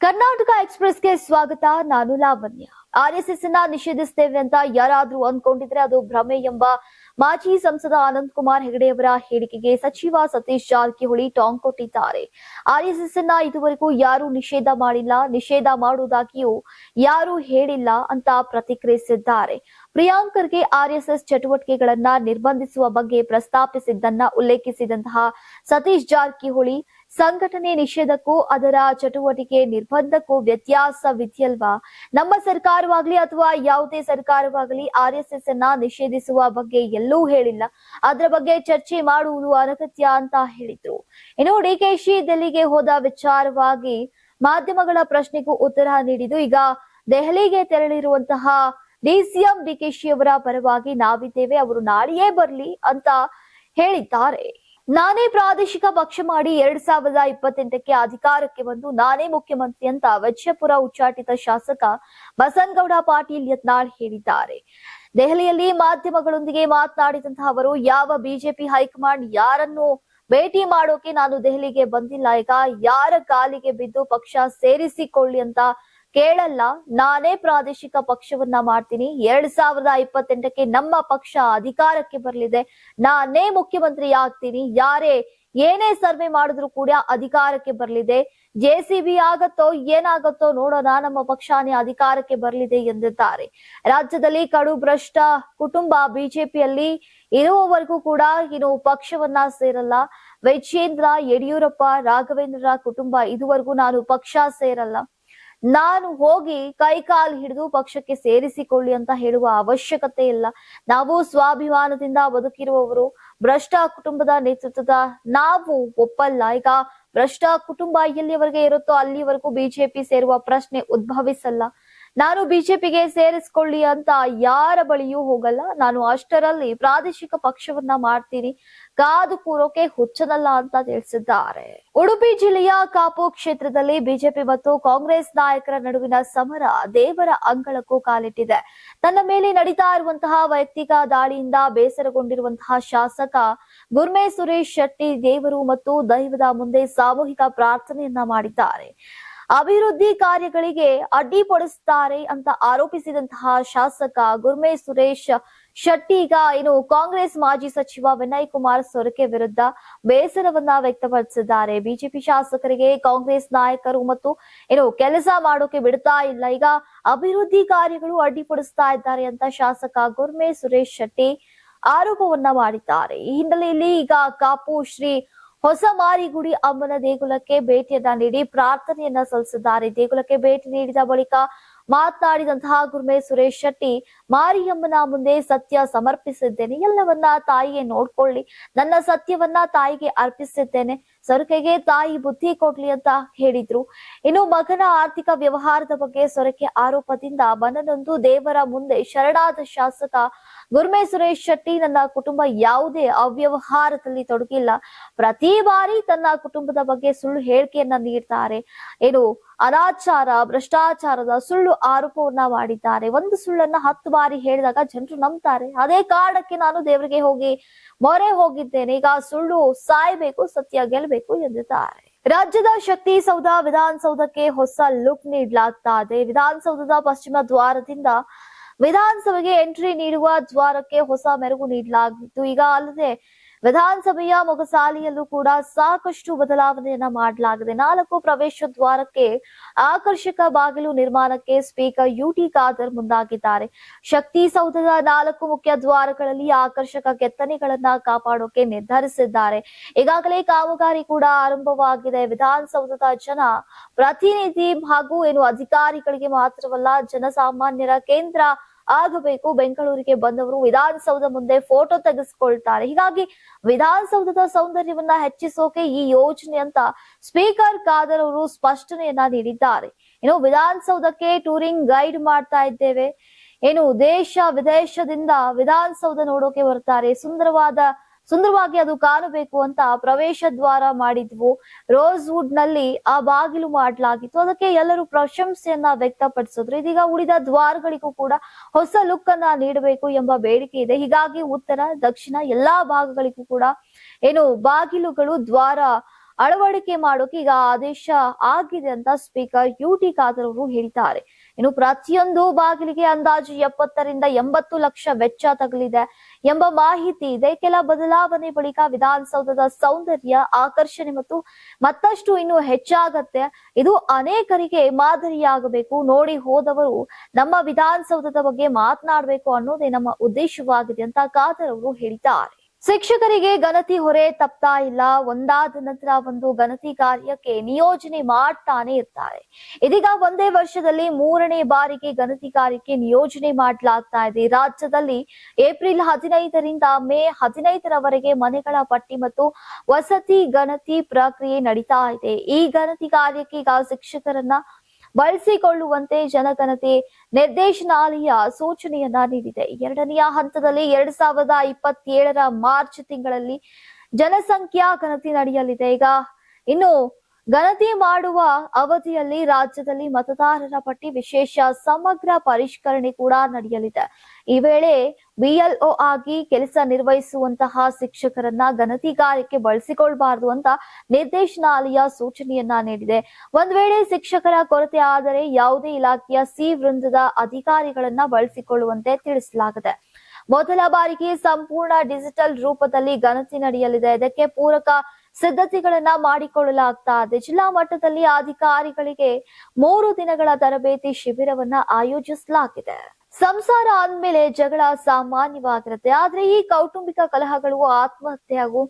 ಕರ್ನಾಟಕ ಎಕ್ಸ್‌ಪ್ರೆಸ್‌ಗೆ ಸ್ವಾಗತ. ನಾನು ಲಾವಣ್ಯ. ಆರ್ಎಸ್ಎಸ್ ಅನ್ನ ನಿಷೇಧಿಸುತ್ತೇವೆ ಅಂತ ಯಾರಾದ್ರೂ ಅಂದ್ಕೊಂಡಿದ್ರೆ ಅದು ಭ್ರಮೆ ಎಂಬ ಮಾಜಿ ಸಂಸದ ಅನಂತಕುಮಾರ್ ಹೆಗಡೆಯವರ ಹೇಳಿಕೆಗೆ ಸಚಿವ ಸತೀಶ್ ಜಾರಕಿಹೊಳಿ ಟಾಂಗ್ ಕೊಟ್ಟಿದ್ದಾರೆ. ಆರ್ಎಸ್ಎಸ್ ಅನ್ನ ಇದುವರೆಗೂ ಯಾರು ನಿಷೇಧ ಮಾಡಿಲ್ಲ, ನಿಷೇಧ ಮಾಡುವುದಾಗಿಯೂ ಯಾರು ಹೇಳಿಲ್ಲ ಅಂತ ಪ್ರತಿಕ್ರಿಯಿಸಿದ್ದಾರೆ. ಪ್ರಿಯಾಂಕ್ ಖರ್ಗೆ ಆರ್ಎಸ್ಎಸ್ ಚಟುವಟಿಕೆಗಳನ್ನ ನಿರ್ಬಂಧಿಸುವ ಬಗ್ಗೆ ಪ್ರಸ್ತಾಪಿಸಿದ್ದನ್ನ ಉಲ್ಲೇಖಿಸಿದಂತಹ ಸತೀಶ್ ಜಾರಕಿಹೊಳಿ, ಸಂಘಟನೆ ನಿಷೇಧಕ್ಕೂ ಅದರ ಚಟುವಟಿಕೆ ನಿರ್ಬಂಧಕ್ಕೂ ವ್ಯತ್ಯಾಸವಿದೆಯಲ್ವಾ? ನಮ್ಮ ಸರ್ಕಾರವಾಗ್ಲಿ ಅಥವಾ ಯಾವುದೇ ಸರ್ಕಾರವಾಗಲಿ ಆರ್ಎಸ್ಎಸ್ ಅನ್ನ ನಿಷೇಧಿಸುವ ಬಗ್ಗೆ ಎಲ್ಲೂ ಹೇಳಿಲ್ಲ. ಅದರ ಬಗ್ಗೆ ಚರ್ಚೆ ಮಾಡುವುದು ಅನಗತ್ಯ ಅಂತ ಹೇಳಿದ್ರು. ಇನ್ನು ಡಿಕೆಶಿ ದೆಹಲಿಗೆ ಹೋದ ವಿಚಾರವಾಗಿ ಮಾಧ್ಯಮಗಳ ಪ್ರಶ್ನೆಗೂ ಉತ್ತರ ನೀಡಿದ್ದು, ಈಗ ದೆಹಲಿಗೆ ತೆರಳಿರುವಂತಹ ಡಿಸಿಎಂ ಡಿಕೆಶಿ ಅವರ ಪರವಾಗಿ ನಾವಿದ್ದೇವೆ, ಅವರು ನಾಳೆಯೇ ಬರ್ಲಿ ಅಂತ ಹೇಳಿದ್ದಾರೆ. ನಾನೇ ಪ್ರಾದೇಶಿಕ ಪಕ್ಷ ಮಾಡಿ 2028ಕ್ಕೆ ಅಧಿಕಾರಕ್ಕೆ ಬಂದು ನಾನೇ ಮುಖ್ಯಮಂತ್ರಿ ಅಂತ ವಜ್ರಪುರ ಉಚ್ಚಾಟಿತ ಶಾಸಕ ಬಸನಗೌಡ ಪಾಟೀಲ್ ಯತ್ನಾಳ್ ಹೇಳಿದ್ದಾರೆ. ದೆಹಲಿಯಲ್ಲಿ ಮಾಧ್ಯಮಗಳೊಂದಿಗೆ ಮಾತನಾಡಿದಂತಹ ಅವರು, ಯಾವ ಬಿಜೆಪಿ ಹೈಕಮಾಂಡ್ ಯಾರನ್ನು ಭೇಟಿ ಮಾಡೋಕೆ ನಾನು ದೆಹಲಿಗೆ ಬಂದಿಲ್ಲ. ಈಗ ಯಾರ ಕಾಲಿಗೆ ಬಿದ್ದು ಪಕ್ಷ ಸೇರಿಸಿಕೊಳ್ಳಿ ಅಂತ ಕೇಳಲ್ಲ. ನಾನೇ ಪ್ರಾದೇಶಿಕ ಪಕ್ಷವನ್ನ ಮಾಡ್ತೀನಿ. 2028ಕ್ಕೆ ನಮ್ಮ ಪಕ್ಷ ಅಧಿಕಾರಕ್ಕೆ ಬರಲಿದೆ. ನಾನೇ ಮುಖ್ಯಮಂತ್ರಿ ಆಗ್ತೀನಿ. ಯಾರೇ ಏನೇ ಸರ್ವೆ ಮಾಡಿದ್ರು ಕೂಡ ಅಧಿಕಾರಕ್ಕೆ ಬರಲಿದೆ. ಜೆಸಿಬಿ ಆಗತ್ತೋ ಏನಾಗತ್ತೋ ನೋಡೋಣ, ನಮ್ಮ ಪಕ್ಷನೇ ಅಧಿಕಾರಕ್ಕೆ ಬರಲಿದೆ ಎಂದಿದ್ದಾರೆ. ರಾಜ್ಯದಲ್ಲಿ ಕಡು ಭ್ರಷ್ಟ ಕುಟುಂಬ ಬಿಜೆಪಿಯಲ್ಲಿ ಇರುವವರೆಗೂ ಕೂಡ ಇನ್ನು ಪಕ್ಷವನ್ನ ಸೇರಲ್ಲ. ವಿಜೇಂದ್ರ, ಯಡಿಯೂರಪ್ಪ, ರಾಘವೇಂದ್ರರ ಕುಟುಂಬ ಇದುವರೆಗೂ ನಾನು ಪಕ್ಷ ಸೇರಲ್ಲ, ನಾನು ಹೋಗಿ ಕೈಕಾಲು ಹಿಡಿದು ಪಕ್ಷಕ್ಕೆ ಸೇರಿಸಿಕೊಳ್ಳಿ ಅಂತ ಹೇಳುವ ಅವಶ್ಯಕತೆ ಇಲ್ಲ. ನಾವು ಸ್ವಾಭಿಮಾನದಿಂದ ಬದುಕಿರುವವರು. ಭ್ರಷ್ಟ ಕುಟುಂಬದ ನೇತೃತ್ವದ ನಾವು ಒಪ್ಪಲ್ಲ. ಈಗ ಭ್ರಷ್ಟ ಕುಟುಂಬ ಎಲ್ಲಿವರೆಗೆ ಇರುತ್ತೋ ಅಲ್ಲಿವರೆಗೂ ಬಿಜೆಪಿ ಸೇರುವ ಪ್ರಶ್ನೆ ಉದ್ಭವಿಸಲ್ಲ. ನಾನು ಬಿಜೆಪಿಗೆ ಸೇರಿಸಿಕೊಳ್ಳಿ ಅಂತ ಯಾರ ಬಳಿಯೂ ಹೋಗಲ್ಲ. ನಾನು ಅಷ್ಟರಲ್ಲಿ ಪ್ರಾದೇಶಿಕ ಪಕ್ಷವನ್ನ ಮಾಡ್ತೀನಿ. ಕಾದು ಕೂರೋಕೆ ಹುಚ್ಚನಲ್ಲ ಅಂತ ತಿಳಿಸಿದ್ದಾರೆ. ಉಡುಪಿ ಜಿಲ್ಲೆಯ ಕಾಪು ಕ್ಷೇತ್ರದಲ್ಲಿ ಬಿಜೆಪಿ ಮತ್ತು ಕಾಂಗ್ರೆಸ್ ನಾಯಕರ ನಡುವಿನ ಸಮರ ದೇವರ ಅಂಗಳಕ್ಕೂ ಕಾಲಿಟ್ಟಿದೆ. ತನ್ನ ಮೇಲೆ ನಡೀತಾ ಇರುವಂತಹ ವೈಯಕ್ತಿಕ ದಾಳಿಯಿಂದ ಬೇಸರಗೊಂಡಿರುವಂತಹ ಶಾಸಕ ಗುರ್ಮೆ ಸುರೇಶ್ ಶೆಟ್ಟಿ ದೇವರು ಮತ್ತು ದೈವದ ಮುಂದೆ ಸಾಮೂಹಿಕ ಪ್ರಾರ್ಥನೆಯನ್ನ ಮಾಡಿದ್ದಾರೆ. ಅಭಿವೃದ್ಧಿ ಕಾರ್ಯಗಳಿಗೆ ಅಡ್ಡಿಪಡಿಸುತ್ತಾರೆ ಅಂತ ಆರೋಪಿಸಿದಂತಹ ಶಾಸಕ ಗುರ್ಮೆ ಸುರೇಶ್ ಶೆಟ್ಟಿ ಈಗ ಕಾಂಗ್ರೆಸ್ ಮಾಜಿ ಸಚಿವ ವಿನಯ್ ಕುಮಾರ್ ಸೊರಕೆ ವಿರುದ್ಧ ಬೇಸರವನ್ನ ವ್ಯಕ್ತಪಡಿಸಿದ್ದಾರೆ. ಬಿಜೆಪಿ ಶಾಸಕರಿಗೆ ಕಾಂಗ್ರೆಸ್ ನಾಯಕರು ಮತ್ತು ಕೆಲಸ ಮಾಡೋಕೆ ಬಿಡ್ತಾ ಇಲ್ಲ. ಈಗ ಅಭಿವೃದ್ಧಿ ಕಾರ್ಯಗಳು ಅಡ್ಡಿಪಡಿಸ್ತಾ ಇದ್ದಾರೆ ಅಂತ ಶಾಸಕ ಗುರ್ಮೆ ಸುರೇಶ್ ಶೆಟ್ಟಿ ಆರೋಪವನ್ನ ಮಾಡಿದ್ದಾರೆ. ಈ ಹಿನ್ನೆಲೆಯಲ್ಲಿ ಈಗ ಕಾಪು ಶ್ರೀ ಹೊಸ ಮಾರಿಗುಡಿ ಅಮ್ಮನ ದೇಗುಲಕ್ಕೆ ಭೇಟಿಯನ್ನ ನೀಡಿ ಪ್ರಾರ್ಥನೆಯನ್ನ ಸಲ್ಲಿಸಿದ್ದಾರೆ. ದೇಗುಲಕ್ಕೆ ಭೇಟಿ ನೀಡಿದ ಬಳಿಕ ಮಾತನಾಡಿದಂತಹ ಗುರ್ಮೆ ಸುರೇಶ್ ಶೆಟ್ಟಿ, ಮಾರಿಯಮ್ಮನ ಮುಂದೆ ಸತ್ಯ ಸಮರ್ಪಿಸಿದ್ದೇನೆ. ಎಲ್ಲವನ್ನ ತಾಯಿಯೇ ನೋಡ್ಕೊಳ್ಳಿ. ನನ್ನ ಸತ್ಯವನ್ನ ತಾಯಿಗೆ ಅರ್ಪಿಸಿದ್ದೇನೆ. ಸೊರಕೆಗೆ ತಾಯಿ ಬುದ್ಧಿ ಕೊಡ್ಲಿ ಅಂತ ಹೇಳಿದ್ರು. ಇನ್ನು ಮಗನ ಆರ್ಥಿಕ ವ್ಯವಹಾರದ ಬಗ್ಗೆ ಸೊರಕೆ ಆರೋಪದಿಂದ ಮನನೊಂದು ದೇವರ ಮುಂದೆ ಶರಣಾದ ಶಾಸಕ ಗುರ್ಮೆ ಸುರೇಶ್ ಶೆಟ್ಟಿ, ನನ್ನ ಕುಟುಂಬ ಯಾವುದೇ ಅವ್ಯವಹಾರದಲ್ಲಿ ತೊಡಗಿಲ್ಲ. ಪ್ರತಿ ಬಾರಿ ತನ್ನ ಕುಟುಂಬದ ಬಗ್ಗೆ ಸುಳ್ಳು ಹೇಳಿಕೆಯನ್ನ ನೀಡ್ತಾರೆ. ಅನಾಚಾರ, ಭ್ರಷ್ಟಾಚಾರದ ಸುಳ್ಳು ಆರೋಪವನ್ನ ಮಾಡಿದ್ದಾರೆ. ಒಂದು ಸುಳ್ಳನ್ನ 10 ಬಾರಿ ಹೇಳಿದಾಗ ಜನರು ನಂಬ್ತಾರೆ. ಅದೇ ಕಾರಣಕ್ಕೆ ನಾನು ದೇವರಿಗೆ ಹೋಗಿ ಮೊರೆ ಹೋಗಿದ್ದೇನೆ. ಈಗ ಸುಳ್ಳು ಸಾಯ್ಬೇಕು, ಸತ್ಯ ಗೆಲ್ಲಬೇಕು ಎಂದಿದ್ದಾರೆ. ರಾಜ್ಯದ ಶಕ್ತಿ ಸೌಧ ವಿಧಾನಸೌಧಕ್ಕೆ ಹೊಸ ಲುಕ್ ನೀಡಲಾಗ್ತಾ ಇದೆ. ವಿಧಾನಸೌಧದ ಪಶ್ಚಿಮ ದ್ವಾರದಿಂದ ವಿಧಾನಸಭೆಗೆ ಎಂಟ್ರಿ ನೀಡುವ ದ್ವಾರಕ್ಕೆ ಹೊಸ ಮೆರುಗು ನೀಡಲಾಗಿತ್ತು. ಈಗ ಅಲ್ಲದೆ ವಿಧಾನಸಭೆಯ ಮೊಗಸಾಲೆಯಲ್ಲೂ ಕೂಡ ಸಾಕಷ್ಟು ಬದಲಾವಣೆಯನ್ನ ಮಾಡಲಾಗಿದೆ. 4 ಪ್ರವೇಶ ದ್ವಾರಕ್ಕೆ ಆಕರ್ಷಕ ಬಾಗಿಲು ನಿರ್ಮಾಣಕ್ಕೆ ಸ್ಪೀಕರ್ ಯುಟಿ ಖಾದರ್ ಮುಂದಾಗಿದ್ದಾರೆ. ಶಕ್ತಿ ಸೌಧದ 4 ಮುಖ್ಯ ದ್ವಾರಗಳಲ್ಲಿ ಆಕರ್ಷಕ ಕೆತ್ತನೆಗಳನ್ನ ಕಾಪಾಡೋಕೆ ನಿರ್ಧರಿಸಿದ್ದಾರೆ. ಈಗಾಗಲೇ ಕಾಮಗಾರಿ ಕೂಡ ಆರಂಭವಾಗಿದೆ. ವಿಧಾನಸೌಧದ ಜನ ಪ್ರತಿನಿಧಿ ಹಾಗೂ ಅಧಿಕಾರಿಗಳಿಗೆ ಮಾತ್ರವಲ್ಲ, ಜನಸಾಮಾನ್ಯರ ಕೇಂದ್ರ ಆಗಬೇಕು. ಬೆಂಗಳೂರಿಗೆ ಬಂದವರು ವಿಧಾನಸೌಧ ಮುಂದೆ ಫೋಟೋ ತೆಗೆಸಿಕೊಳ್ತಾರೆ. ಹೀಗಾಗಿ ವಿಧಾನಸೌಧದ ಸೌಂದರ್ಯವನ್ನ ಹೆಚ್ಚಿಸೋಕೆ ಈ ಯೋಜನೆ ಅಂತ ಸ್ಪೀಕರ್ ಖಾದರ್ ಅವರು ಸ್ಪಷ್ಟನೆಯನ್ನ ನೀಡಿದ್ದಾರೆ. ವಿಧಾನಸೌಧಕ್ಕೆ ಟೂರಿಂಗ್ ಗೈಡ್ ಮಾಡ್ತಾ ಇದ್ದೇವೆ. ದೇಶ ವಿದೇಶದಿಂದ ವಿಧಾನಸೌಧ ನೋಡೋಕೆ ಬರ್ತಾರೆ. ಸುಂದರವಾಗಿ ಅದು ಕಾಣಬೇಕು ಅಂತ ಪ್ರವೇಶ ದ್ವಾರ ಮಾಡಿದ್ವು. ರೋಸ್ ವುಡ್ ನಲ್ಲಿ ಆ ಬಾಗಿಲು ಮಾಡಲಾಗಿತ್ತು. ಅದಕ್ಕೆ ಎಲ್ಲರೂ ಪ್ರಶಂಸೆಯನ್ನ ವ್ಯಕ್ತಪಡಿಸಿದ್ರು. ಇದೀಗ ಉಳಿದ ದ್ವಾರಗಳಿಗೂ ಕೂಡ ಹೊಸ ಲುಕ್ ಅನ್ನ ನೀಡಬೇಕು ಎಂಬ ಬೇಡಿಕೆ ಇದೆ. ಹೀಗಾಗಿ ಉತ್ತರ, ದಕ್ಷಿಣ ಎಲ್ಲಾ ಭಾಗಗಳಿಗೂ ಕೂಡ ಬಾಗಿಲುಗಳು, ದ್ವಾರ ಅಳವಡಿಕೆ ಮಾಡೋಕೆ ಈಗ ಆದೇಶ ಆಗಿದೆ ಅಂತ ಸ್ಪೀಕರ್ ಯುಟಿ ಖಾದರ್ ಅವರು ಹೇಳಿದ್ದಾರೆ. ಇನ್ನು ಪ್ರತಿಯೊಂದು ಬಾಗಿಲಿಗೆ ಅಂದಾಜು 70ರಿಂದ 80 ಲಕ್ಷ ವೆಚ್ಚ ತಗಲಿದೆ ಎಂಬ ಮಾಹಿತಿ ಇದೆ. ಕೆಲ ಬದಲಾವಣೆ ಬಳಿಕ ವಿಧಾನಸೌಧದ ಸೌಂದರ್ಯ, ಆಕರ್ಷಣೆ ಮತ್ತಷ್ಟು ಇನ್ನು ಹೆಚ್ಚಾಗತ್ತೆ. ಇದು ಅನೇಕರಿಗೆ ಮಾದರಿಯಾಗಬೇಕು. ನೋಡಿ ಹೋದವರು ನಮ್ಮ ವಿಧಾನಸೌಧದ ಬಗ್ಗೆ ಮಾತನಾಡಬೇಕು ಅನ್ನೋದೇ ನಮ್ಮ ಉದ್ದೇಶವಾಗಿದೆ ಅಂತ ಖಾದರ್ ಅವರು ಹೇಳಿದ್ದಾರೆ. ಶಿಕ್ಷಕರಿಗೆ ಗಣತಿ ಹೊರೆ ತಪ್ತಾ ಇಲ್ಲ. ಒಂದಾದ ನಂತರ ಒಂದು ಗಣತಿ ಕಾರ್ಯಕ್ಕೆ ನಿಯೋಜನೆ ಮಾಡ್ತಾನೆ ಇರ್ತಾರೆ. ಇದೀಗ ಒಂದೇ ವರ್ಷದಲ್ಲಿ 3ನೇ ಬಾರಿಗೆ ಗಣತಿ ಕಾರ್ಯಕ್ಕೆ ನಿಯೋಜನೆ ಮಾಡಲಾಗ್ತಾ ಇದೆ. ರಾಜ್ಯದಲ್ಲಿ ಏಪ್ರಿಲ್ 15ರಿಂದ ಮೇ 15ರವರೆಗೆ ಮನೆಗಳ ಪಟ್ಟಿ ಮತ್ತು ವಸತಿ ಗಣತಿ ಪ್ರಕ್ರಿಯೆ ನಡೀತಾ ಇದೆ. ಈ ಗಣತಿ ಕಾರ್ಯಕ್ಕೆ ಈಗ ಶಿಕ್ಷಕರನ್ನ ಬಳಸಿಕೊಳ್ಳುವಂತೆ ಜನಗಣತಿ ನಿರ್ದೇಶನಾಲಯ ಸೂಚನೆಯನ್ನ ನೀಡಿದೆ. 2ನೇ ಹಂತದಲ್ಲಿ 2027ರ ಮಾರ್ಚ್ ತಿಂಗಳಲ್ಲಿ ಜನಸಂಖ್ಯಾ ಗಣತಿ ನಡೆಯಲಿದೆ. ಈಗ ಇನ್ನು ಗಣತಿ ಮಾಡುವ ಅವಧಿಯಲ್ಲಿ ರಾಜ್ಯದಲ್ಲಿ ಮತದಾರರ ಪಟ್ಟಿ ವಿಶೇಷ ಸಮಗ್ರ ಪರಿಷ್ಕರಣೆ ಕೂಡ ನಡೆಯಲಿದೆ. ಈ ವೇಳೆ ಬಿಎಲ್ಒ ಆಗಿ ಕೆಲಸ ನಿರ್ವಹಿಸುವಂತಹ ಶಿಕ್ಷಕರನ್ನ ಗಣತಿ ಕಾರ್ಯಕ್ಕೆ ಬಳಸಿಕೊಳ್ಳಬಾರದು ಅಂತ ನಿರ್ದೇಶನಾಲಯ ಸೂಚನೆಯನ್ನ ನೀಡಿದೆ. ಒಂದ್ ವೇಳೆ ಶಿಕ್ಷಕರ ಕೊರತೆ ಆದರೆ ಯಾವುದೇ ಇಲಾಖೆಯ ಸಿ ವೃಂದದ ಅಧಿಕಾರಿಗಳನ್ನ ಬಳಸಿಕೊಳ್ಳುವಂತೆ ತಿಳಿಸಲಾಗಿದೆ. ಮೊದಲ ಬಾರಿಗೆ ಸಂಪೂರ್ಣ ಡಿಜಿಟಲ್ ರೂಪದಲ್ಲಿ ಗಣತಿ ನಡೆಯಲಿದೆ. ಇದಕ್ಕೆ ಪೂರಕ ಸಿದ್ಧತೆಗಳನ್ನ ಮಾಡಿಕೊಳ್ಳಲಾಗ್ತಾ ಇದೆ. ಜಿಲ್ಲಾ ಮಟ್ಟದಲ್ಲಿ ಅಧಿಕಾರಿಗಳಿಗೆ 3 ದಿನಗಳ ತರಬೇತಿ ಶಿಬಿರವನ್ನ ಆಯೋಜಿಸಲಾಗಿದೆ. ಸಂಸಾರ ಅಂದ್ಮೇಲೆ ಜಗಳ ಸಾಮಾನ್ಯವಾಗಿರುತ್ತೆ. ಆದ್ರೆ ಈ ಕೌಟುಂಬಿಕ ಕಲಹಗಳು ಆತ್ಮಹತ್ಯೆ ಹಾಗೂ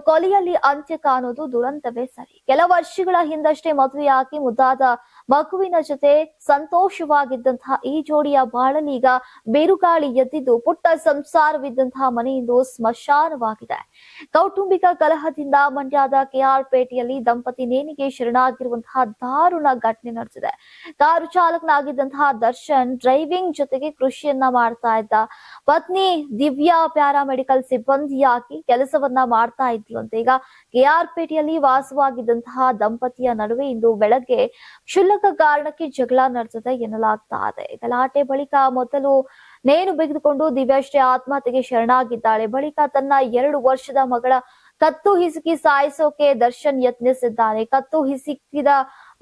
ಕೊಲೆಯಲ್ಲಿ ಅಂತ್ಯ ಕಾಣೋದು ದುರಂತವೇ ಸರಿ. ಕೆಲ ವರ್ಷಗಳ ಹಿಂದಷ್ಟೇ ಮದುವೆಯಾಗಿ ಮುದ್ದಾದ ಮಗುವಿನ ಜೊತೆ ಸಂತೋಷವಾಗಿದ್ದಂತಹ ಈ ಜೋಡಿಯ ಬಾಳಲ್ಲಿ ಈಗ ಬಿರುಗಾಳಿ ಎದ್ದಿದ್ದು ಪುಟ್ಟ ಸಂಸಾರವಿದ್ದಂತಹ ಮನೆಯೊಂದು ಸ್ಮಶಾನವಾಗಿದೆ. ಕೌಟುಂಬಿಕ ಕಲಹದಿಂದ ಮಂಡ್ಯದ ಕೆಆರ್ಪೇಟೆಯಲ್ಲಿ ದಂಪತಿ ನೇಣಿಗೆ ಶರಣಾಗಿರುವಂತಹ ದಾರುಣ ಘಟನೆ ನಡೆದಿದೆ. ಕಾರು ಚಾಲಕನಾಗಿದ್ದಂತಹ ದರ್ಶನ್ ಡ್ರೈವಿಂಗ್ ಜೊತೆಗೆ ಕೃಷಿಯನ್ನ ಮಾಡ್ತಾ ಇದ್ದ. ಪತ್ನಿ ದಿವ್ಯಾ ಪ್ಯಾರಾಮೆಡಿಕಲ್ ಸಿಬ್ಬಂದಿಯಾಗಿ ಕೆಲಸವನ್ನ ಮಾಡ್ತಾ ಇದ್ಲಂತೆ. ಈಗ ಕೆಆರ್ಪೇಟೆಯಲ್ಲಿ ವಾಸವಾಗಿದ್ದಂತಹ ದಂಪತಿಯ ನಡುವೆ ಇಂದು ಬೆಳಗ್ಗೆ ಕ್ಷುಲ್ಲಕ ಕಾರಣಕ್ಕೆ ಜಗಳ ನಡೆದಿದೆ ಎನ್ನಲಾಗ್ತಾ ಇದೆ. ಗಲಾಟೆ ಬಳಿಕ ಮೊದಲು ನೇಣು ಬಿಗಿದುಕೊಂಡು ದಿವ್ಯಾಶ್ರೀ ಆತ್ಮಹತ್ಯೆಗೆ ಶರಣಾಗಿದ್ದಾಳೆ. ಬಳಿಕ ತನ್ನ 2 ವರ್ಷದ ಮಗಳ ಕತ್ತು ಹಿಸುಕಿ ಸಾಯಿಸೋಕೆ ದರ್ಶನ್ ಯತ್ನಿಸಿದ್ದಾನೆ. ಕತ್ತು ಹಿಸುಕಿದ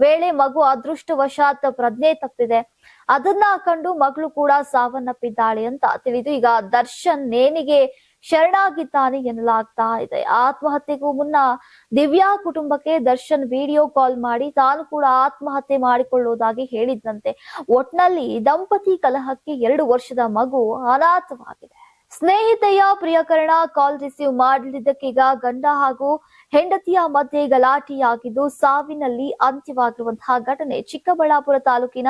ವೇಳೆ ಮಗು ಅದೃಷ್ಟವಶಾತ್ ಪ್ರಜ್ಞೆ ತಪ್ಪಿದೆ. ಅದನ್ನ ಕಂಡು ಮಗಳು ಕೂಡ ಸಾವನ್ನಪ್ಪಿದ್ದಾಳೆ ಅಂತ ತಿಳಿದು ಈಗ ದರ್ಶನ್ ನೇಣಿಗೆ ಶರಣಾಗಿದ್ದಾನೆ ಎನ್ನಲಾಗ್ತಾ ಇದೆ. ಆತ್ಮಹತ್ಯೆಗೂ ಮುನ್ನ ದಿವ್ಯಾ ಕುಟುಂಬಕ್ಕೆ ದರ್ಶನ್ ವಿಡಿಯೋ ಕಾಲ್ ಮಾಡಿ ತಾನು ಕೂಡ ಆತ್ಮಹತ್ಯೆ ಮಾಡಿಕೊಳ್ಳುವುದಾಗಿ ಹೇಳಿದ್ದಂತೆ. ಒಟ್ನಲ್ಲಿ ದಂಪತಿ ಕಲಹಕ್ಕೆ 2 ವರ್ಷದ ಮಗು ಅನಾಥವಾಗಿದೆ. ಸ್ನೇಹಿತೆಯ ಪ್ರಿಯಕರಣ ಕಾಲ್ ರಿಸೀವ್ ಮಾಡಲಿದ್ದಕ್ಕೀಗ ಗಂಡ ಹಾಗೂ ಹೆಂಡತಿಯ ಮಧ್ಯೆ ಗಲಾಟೆಯಾಗಿದ್ದು ಸಾವಿನಲ್ಲಿ ಅಂತ್ಯವಾಗಿರುವಂತಹ ಘಟನೆ ಚಿಕ್ಕಬಳ್ಳಾಪುರ ತಾಲೂಕಿನ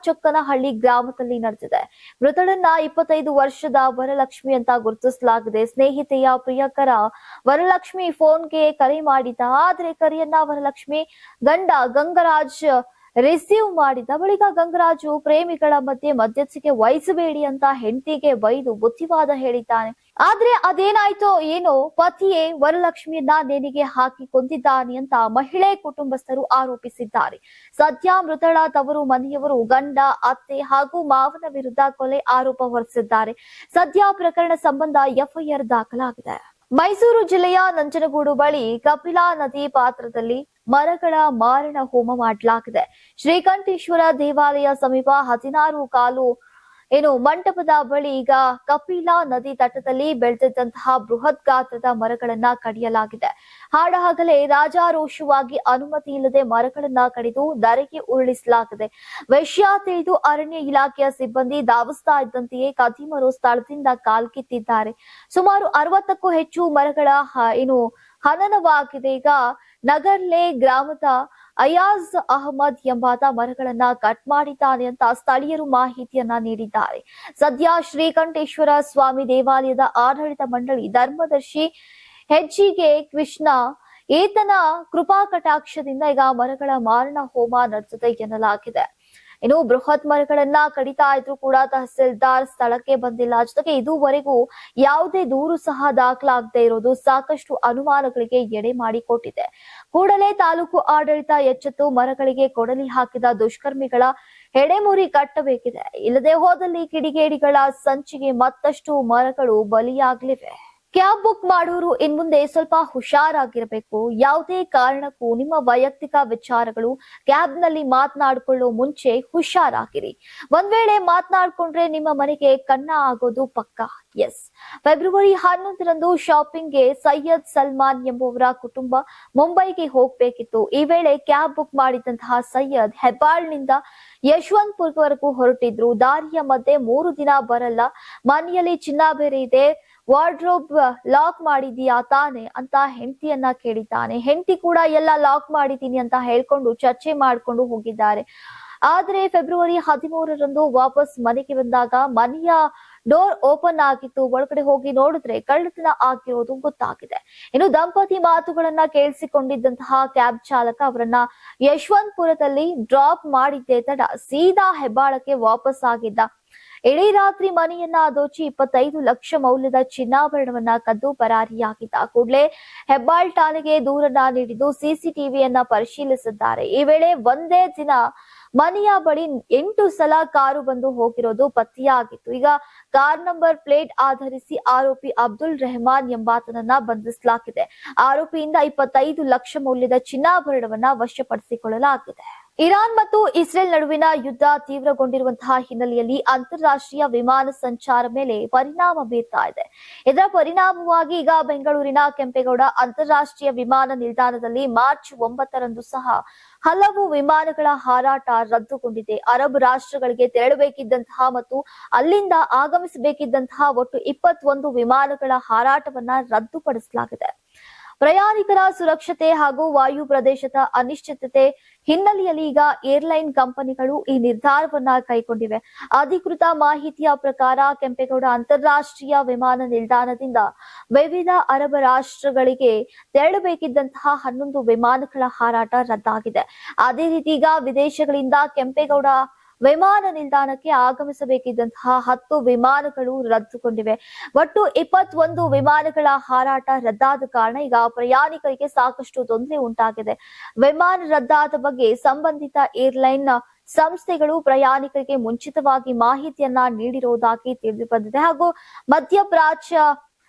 ಚೊಕ್ಕನಹಳ್ಳಿ ಗ್ರಾಮದಲ್ಲಿ ನಡೆದಿದೆ. ಮೃತಳನ್ನ 25 ವರ್ಷದ ವರಲಕ್ಷ್ಮಿ ಅಂತ ಗುರುತಿಸಲಾಗಿದೆ. ಸ್ನೇಹಿತೆಯ ಪ್ರಿಯಕರ ವರಲಕ್ಷ್ಮಿ ಫೋನ್ಗೆ ಕರೆ ಮಾಡಿದ. ಆದ್ರೆ ಕರೆಯನ್ನ ವರಲಕ್ಷ್ಮಿ ಗಂಡ ಗಂಗರಾಜ್ ರಿಸೀವ್ ಮಾಡಿದ. ಬಳಿಕ ಗಂಗರಾಜು ಪ್ರೇಮಿಗಳ ಮಧ್ಯಸ್ಥಿಕೆ ವಹಿಸಬೇಡಿ ಅಂತ ಹೆಂಡತಿಗೆ ಬೈದು ಬುದ್ಧಿವಾದ ಹೇಳಿದ್ದಾನೆ. ಆದ್ರೆ ಅದೇನಾಯ್ತೋ ಏನೋ ಪತಿಯೇ ವರಲಕ್ಷ್ಮಿಯನ್ನ ನೇಣಿಗೆ ಹಾಕಿ ಕೊಂದಿದ್ದಾನೆ ಅಂತ ಮಹಿಳೆ ಕುಟುಂಬಸ್ಥರು ಆರೋಪಿಸಿದ್ದಾರೆ. ಸದ್ಯ ಮೃತಳ ತವರು ಮನೆಯವರು ಗಂಡ, ಅತ್ತೆ ಹಾಗೂ ಮಾವನ ವಿರುದ್ಧ ಕೊಲೆ ಆರೋಪ ಹೊರಿಸಿದ್ದಾರೆ. ಸದ್ಯ ಪ್ರಕರಣ ಸಂಬಂಧ ಎಫ್ಐಆರ್ ದಾಖಲಾಗಿದೆ. ಮೈಸೂರು ಜಿಲ್ಲೆಯ ನಂಜನಗೂಡು ಬಳಿ ಕಪಿಲಾ ನದಿ ಪಾತ್ರದಲ್ಲಿ ಮರಗಳ ಮಾರಣ ಹೋಮ ಮಾಡಲಾಗಿದೆ. ಶ್ರೀಕಂಠೇಶ್ವರ ದೇವಾಲಯ ಸಮೀಪ 16 ಕಾಲು ಮಂಟಪದ ಬಳಿ ಈಗ ಕಪಿಲಾ ನದಿ ತಟದಲ್ಲಿ ಬೆಳೆದಿದ್ದಂತಹ ಬೃಹತ್ ಗಾತ್ರದ ಮರಗಳನ್ನ ಕಡಿಯಲಾಗಿದೆ. ಹಾಡಹಗಲೇ ರಾಜಾರೋಷವಾಗಿ ಅನುಮತಿ ಇಲ್ಲದೆ ಮರಗಳನ್ನ ಕಡಿದು ಧರೆಗೆ ಉರುಳಿಸಲಾಗಿದೆ. ವಿಷಯ ತಿಳಿದು ಅರಣ್ಯ ಇಲಾಖೆಯ ಸಿಬ್ಬಂದಿ ಧಾವಿಸ್ತಾ ಇದ್ದಂತೆಯೇ ಕದಿಮರು ಸ್ಥಳದಿಂದ ಕಾಲ್ಕಿತ್ತಿದ್ದಾರೆ. ಸುಮಾರು 60ಕ್ಕೂ ಹೆಚ್ಚು ಮರಗಳ ಹನನವಾಗಿದೆ. ಈಗ ನಗರ್ಲೆ ಗ್ರಾಮದ ಅಯಾಜ್ ಅಹಮದ್ ಎಂಬಾತ ಮರಗಳನ್ನ ಕಟ್ ಮಾಡಿದ್ದಾನೆ ಅಂತ ಸ್ಥಳೀಯರು ಮಾಹಿತಿಯನ್ನ ನೀಡಿದ್ದಾರೆ. ಸದ್ಯ ಶ್ರೀಕಂಠೇಶ್ವರ ಸ್ವಾಮಿ ದೇವಾಲಯದ ಆಡಳಿತ ಮಂಡಳಿ ಧರ್ಮದರ್ಶಿ ಹೆಜ್ಜಿಗೆ ಕೃಷ್ಣ ಈತನ ಕೃಪಾ ಕಟಾಕ್ಷದಿಂದ ಈಗ ಮರಗಳ ಮಾರಣ ಹೋಮ ನಡೆದಿದೆ ಎನ್ನಲಾಗಿದೆ. ಇನ್ನು ಬೃಹತ್ ಮರಗಳನ್ನ ಕಡಿತಾ ಇದ್ರು ಕೂಡ ತಹಸೀಲ್ದಾರ್ ಸ್ಥಳಕ್ಕೆ ಬಂದಿಲ್ಲ. ಜೊತೆಗೆ ಇದುವರೆಗೂ ಯಾವುದೇ ದೂರು ಸಹ ದಾಖಲಾಗದೇ ಇರೋದು ಸಾಕಷ್ಟು ಅನುಮಾನಗಳಿಗೆ ಎಡೆ ಮಾಡಿಕೊಟ್ಟಿದೆ. ಕೂಡಲೇ ತಾಲೂಕು ಆಡಳಿತ ಎಚ್ಚೆತ್ತು ಮರಗಳಿಗೆ ಕೊಡಲಿ ಹಾಕಿದ ದುಷ್ಕರ್ಮಿಗಳ ಹೆಡೆಮುರಿ ಕಟ್ಟಬೇಕಿದೆ. ಇಲ್ಲದೆ ಹೋದಲ್ಲಿ ಕಿಡಿಗೇಡಿಗಳ ಸಂಚಿಗೆ ಮತ್ತಷ್ಟು ಮರಗಳು ಬಲಿಯಾಗಲಿವೆ. ಕ್ಯಾಬ್ ಬುಕ್ ಮಾಡೋರು ಇನ್ಮುಂದೆ ಸ್ವಲ್ಪ ಹುಷಾರಾಗಿರಬೇಕು. ಯಾವುದೇ ಕಾರಣಕ್ಕೂ ನಿಮ್ಮ ವೈಯಕ್ತಿಕ ವಿಚಾರಗಳು ಕ್ಯಾಬ್ ನಲ್ಲಿ ಮಾತನಾಡಿಕೊಳ್ಳೋ ಮುಂಚೆ ಹುಷಾರಾಗಿರಿ. ಒಂದ್ ವೇಳೆ ಮಾತನಾಡ್ಕೊಂಡ್ರೆ ನಿಮ್ಮ ಮನೆಗೆ ಕನ್ನ ಆಗೋದು ಪಕ್ಕ. ಎಸ್, ಫೆಬ್ರವರಿ 11ರಂದು ಶಾಪಿಂಗ್ಗೆ ಸೈಯದ್ ಸಲ್ಮಾನ್ ಎಂಬುವರ ಕುಟುಂಬ ಮುಂಬೈಗೆ ಹೋಗ್ಬೇಕಿತ್ತು. ಈ ವೇಳೆ ಕ್ಯಾಬ್ ಬುಕ್ ಮಾಡಿದಂತಹ ಸೈಯದ್ ಹೆಬ್ಬಾಳ್ನಿಂದ ಯಶವಂತಪುರವರೆಗೂ ಹೊರಟಿದ್ರು. ದಾರಿಯ ಮಧ್ಯೆ 3 ದಿನ ಬರಲ್ಲ, ಮನೆಯಲ್ಲಿ ಚಿನ್ನ ಬೇರೆ ಇದೆ, ವಾರ್ಡ್ರೋಬ್ ಲಾಕ್ ಮಾಡಿದೀಯಾ ತಾನೆ ಅಂತ ಹೆಂಡತಿಯನ್ನ ಕೇಳಿದ್ದಾನೆ. ಹೆಂಡತಿ ಕೂಡ ಎಲ್ಲ ಲಾಕ್ ಮಾಡಿದ್ದೀನಿ ಅಂತ ಹೇಳ್ಕೊಂಡು ಚರ್ಚೆ ಮಾಡ್ಕೊಂಡು ಹೋಗಿದ್ದಾರೆ. ಆದ್ರೆ ಫೆಬ್ರವರಿ 13ರಂದು ವಾಪಸ್ ಮನೆಗೆ ಬಂದಾಗ ಮನೆಯ ಡೋರ್ ಓಪನ್ ಆಗಿತ್ತು. ಒಳಗಡೆ ಹೋಗಿ ನೋಡಿದ್ರೆ ಕಳ್ಳತನ ಆಗಿರೋದು ಗೊತ್ತಾಗಿದೆ. ಇನ್ನು ದಂಪತಿ ಮಾತುಗಳನ್ನ ಕೇಳಿಸಿಕೊಂಡಿದ್ದಂತಹ ಕ್ಯಾಬ್ ಚಾಲಕ ಅವರನ್ನ ಯಶವಂತಪುರದಲ್ಲಿ ಡ್ರಾಪ್ ಮಾಡಿದ್ದೆ ತಡ ಸೀದಾ ಹೆಬ್ಬಾಳಕ್ಕೆ ವಾಪಸ್ ಆಗಿದ್ದ. ಇಡೀ ರಾತ್ರಿ ಮನೆಯನ್ನ ದೋಚಿ 25 ಲಕ್ಷ ಮೌಲ್ಯದ ಚಿನ್ನಾಭರಣವನ್ನ ಕದ್ದು ಪರಾರಿಯಾಗಿದ್ದ. ಕೂಡಲೇ ಹೆಬ್ಬಾಳ್ ಠಾಣೆಗೆ ದೂರನ್ನ ನೀಡಿದ್ದು ಸಿಸಿಟಿವಿಯನ್ನ ಪರಿಶೀಲಿಸಿದ್ದಾರೆ. ಈ ವೇಳೆ ಒಂದೇ ದಿನ ಮನೆಯ ಬಳಿ 8 ಸಲ ಕಾರು ಬಂದು ಹೋಗಿರೋದು ಪತ್ತೆಯಾಗಿತ್ತು. ಈಗ ಕಾರ್ ನಂಬರ್ ಪ್ಲೇಟ್ ಆಧರಿಸಿ ಆರೋಪಿ ಅಬ್ದುಲ್ ರೆಹಮಾನ್ ಎಂಬಾತನನ್ನ ಬಂಧಿಸಲಾಗಿದೆ. ಆರೋಪಿಯಿಂದ 25 ಲಕ್ಷ ಮೌಲ್ಯದ ಚಿನ್ನಾಭರಣವನ್ನ ವಶಪಡಿಸಿಕೊಳ್ಳಲಾಗಿದೆ. ಇರಾನ್ ಮತ್ತು ಇಸ್ರೇಲ್ ನಡುವಿನ ಯುದ್ಧ ತೀವ್ರಗೊಂಡಿರುವಂತಹ ಹಿನ್ನೆಲೆಯಲ್ಲಿ ಅಂತಾರಾಷ್ಟ್ರೀಯ ವಿಮಾನ ಸಂಚಾರ ಮೇಲೆ ಪರಿಣಾಮ ಬೀರ್ತಾ ಇದೆ. ಇದರ ಪರಿಣಾಮವಾಗಿ ಈಗ ಬೆಂಗಳೂರಿನ ಕೆಂಪೇಗೌಡ ಅಂತಾರಾಷ್ಟ್ರೀಯ ವಿಮಾನ ನಿಲ್ದಾಣದಲ್ಲಿ ಮಾರ್ಚ್ 9ರಂದು ಸಹ ಹಲವು ವಿಮಾನಗಳ ಹಾರಾಟ ರದ್ದುಗೊಂಡಿದೆ. ಅರಬ್ ರಾಷ್ಟ್ರಗಳಿಗೆ ತೆರಳಬೇಕಿದ್ದಂತಹ ಮತ್ತು ಅಲ್ಲಿಂದ ಆಗಮಿಸಬೇಕಿದ್ದಂತಹ ಒಟ್ಟು 21 ವಿಮಾನಗಳ ಹಾರಾಟವನ್ನ ರದ್ದುಪಡಿಸಲಾಗಿದೆ. ಪ್ರಯಾಣಿಕರ ಸುರಕ್ಷತೆ ಹಾಗೂ ವಾಯು ಪ್ರದೇಶದ ಅನಿಶ್ಚಿತತೆ ಹಿನ್ನೆಲೆಯಲ್ಲಿ ಈಗ ಏರ್ಲೈನ್ ಕಂಪನಿಗಳು ಈ ನಿರ್ಧಾರವನ್ನ ಕೈಗೊಂಡಿವೆ. ಅಧಿಕೃತ ಮಾಹಿತಿಯ ಪ್ರಕಾರ ಕೆಂಪೇಗೌಡ ಅಂತಾರಾಷ್ಟ್ರೀಯ ವಿಮಾನ ನಿಲ್ದಾಣದಿಂದ ವಿವಿಧ ಅರಬ್ ರಾಷ್ಟ್ರಗಳಿಗೆ ತೆರಳಬೇಕಿದ್ದಂತಹ 11 ವಿಮಾನಗಳ ಹಾರಾಟ ರದ್ದಾಗಿದೆ. ಅದೇ ರೀತಿ ಈಗ ವಿದೇಶಗಳಿಂದ ಕೆಂಪೇಗೌಡ ವಿಮಾನ ನಿಲ್ದಾಣಕ್ಕೆ ಆಗಮಿಸಬೇಕಿದ್ದಂತಹ 10 ವಿಮಾನಗಳು ರದ್ದುಗೊಂಡಿವೆ. ಒಟ್ಟು 21 ವಿಮಾನಗಳ ಹಾರಾಟ ರದ್ದಾದ ಕಾರಣ ಈಗ ಪ್ರಯಾಣಿಕರಿಗೆ ಸಾಕಷ್ಟು ತೊಂದರೆ ಉಂಟಾಗಿದೆ. ವಿಮಾನ ರದ್ದಾದ ಬಗ್ಗೆ ಸಂಬಂಧಿತ ಏರ್ಲೈನ್ ಸಂಸ್ಥೆಗಳು ಪ್ರಯಾಣಿಕರಿಗೆ ಮುಂಚಿತವಾಗಿ ಮಾಹಿತಿಯನ್ನ ನೀಡಿರುವುದಾಗಿ ತಿಳಿದು ಬಂದಿದೆ. ಹಾಗೂ ಮಧ್ಯಪ್ರಾಚ್ಯ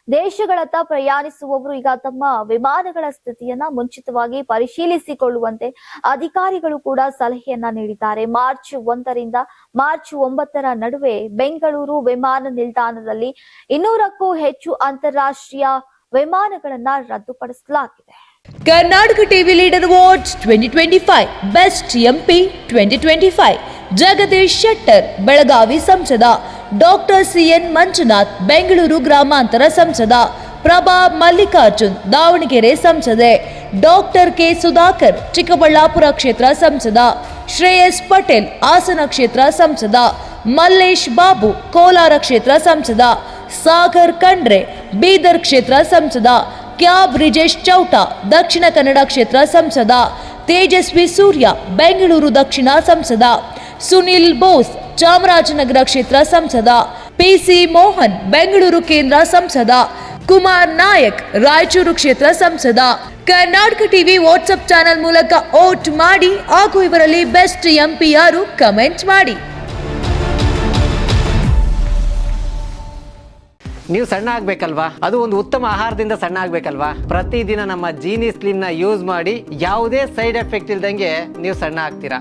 ದೇಶಗಳತ್ತ ಪ್ರಯಾಣಿಸುವವರು ಈಗ ತಮ್ಮ ವಿಮಾನಗಳ ಸ್ಥಿತಿಯನ್ನ ಮುಂಚಿತವಾಗಿ ಪರಿಶೀಲಿಸಿಕೊಳ್ಳುವಂತೆ ಅಧಿಕಾರಿಗಳು ಕೂಡ ಸಲಹೆಯನ್ನ ನೀಡಿದ್ದಾರೆ. ಮಾರ್ಚ್ 1ರಿಂದ ಮಾರ್ಚ್ 9ರ ನಡುವೆ ಬೆಂಗಳೂರು ವಿಮಾನ ನಿಲ್ದಾಣದಲ್ಲಿ 200ಕ್ಕೂ ಹೆಚ್ಚು ಅಂತಾರಾಷ್ಟ್ರೀಯ ವಿಮಾನಗಳನ್ನ ರದ್ದುಪಡಿಸಲಾಗಿದೆ. Karnataka TV leader awards 2025 best MP 2025 Jagadish Shettar Belagavi ಸಂಸದ, ಡಾಕ್ಟರ್ ಸಿಎನ್ ಮಂಜುನಾಥ್ ಬೆಂಗಳೂರು ಗ್ರಾಮಾಂತರ ಸಂಸದ, ಪ್ರಭಾ ಮಲ್ಲಿಕಾರ್ಜುನ್ ದಾವಣಗೆರೆ ಸಂಸದೆ, ಡಾಕ್ಟರ್ ಕೆ ಸುಧಾಕರ್ ಚಿಕ್ಕಬಳ್ಳಾಪುರ ಕ್ಷೇತ್ರ ಸಂಸದ, ಶ್ರೇಯಸ್ ಪಟೇಲ್ ಹಾಸನ ಕ್ಷೇತ್ರ ಸಂಸದ, ಮಲ್ಲೇಶ್ ಬಾಬು ಕೋಲಾರ ಕ್ಷೇತ್ರ ಸಂಸದ, ಸಾಗರ್ ಖಂಡ್ರೆ ಬೀದರ್ ಕ್ಷೇತ್ರ ಸಂಸದ, ಕ್ಯಾಬ್ ಬ್ರಿಜೇಶ್ ಚೌಟಾ ದಕ್ಷಿಣ ಕನ್ನಡ ಕ್ಷೇತ್ರ ಸಂಸದ, ತೇಜಸ್ವಿ ಸೂರ್ಯ ಬೆಂಗಳೂರು ದಕ್ಷಿಣ ಸಂಸದ, ಸುನಿಲ್ ಬೋಸ್ ಚಾಮರಾಜನಗರ ಕ್ಷೇತ್ರ ಸಂಸದ, ಪಿಸಿ ಮೋಹನ್ ಬೆಂಗಳೂರು ಕೇಂದ್ರ ಸಂಸದ, ಕುಮಾರ್ ನಾಯಕ್ ರಾಯಚೂರು ಕ್ಷೇತ್ರ ಸಂಸದ. ಕರ್ನಾಟಕ ಟಿವಿ ವಾಟ್ಸ್ಆಪ್ ಚಾನೆಲ್ ಮೂಲಕ ವೋಟ್ ಮಾಡಿ ಹಾಗೂ ಇವರಲ್ಲಿ ಬೆಸ್ಟ್ ಎಂಪಿ ಯಾರು ಕಮೆಂಟ್ ಮಾಡಿ. ನೀವು ಸಣ್ಣ ಆಗ್ಬೇಕಲ್ವಾ? ಅದು ಒಂದು ಉತ್ತಮ ಆಹಾರದಿಂದ ಸಣ್ಣ ಆಗ್ಬೇಕಲ್ವಾ? ಪ್ರತಿದಿನ ನಮ್ಮ ಜೀನಿ ಸ್ಲಿಮ್ ನ ಯೂಸ್ ಮಾಡಿ ಯಾವುದೇ ಸೈಡ್ ಎಫೆಕ್ಟ್ ಇಲ್ದಂಗೆ ನೀವು ಸಣ್ಣ ಆಗ್ತೀರಾ.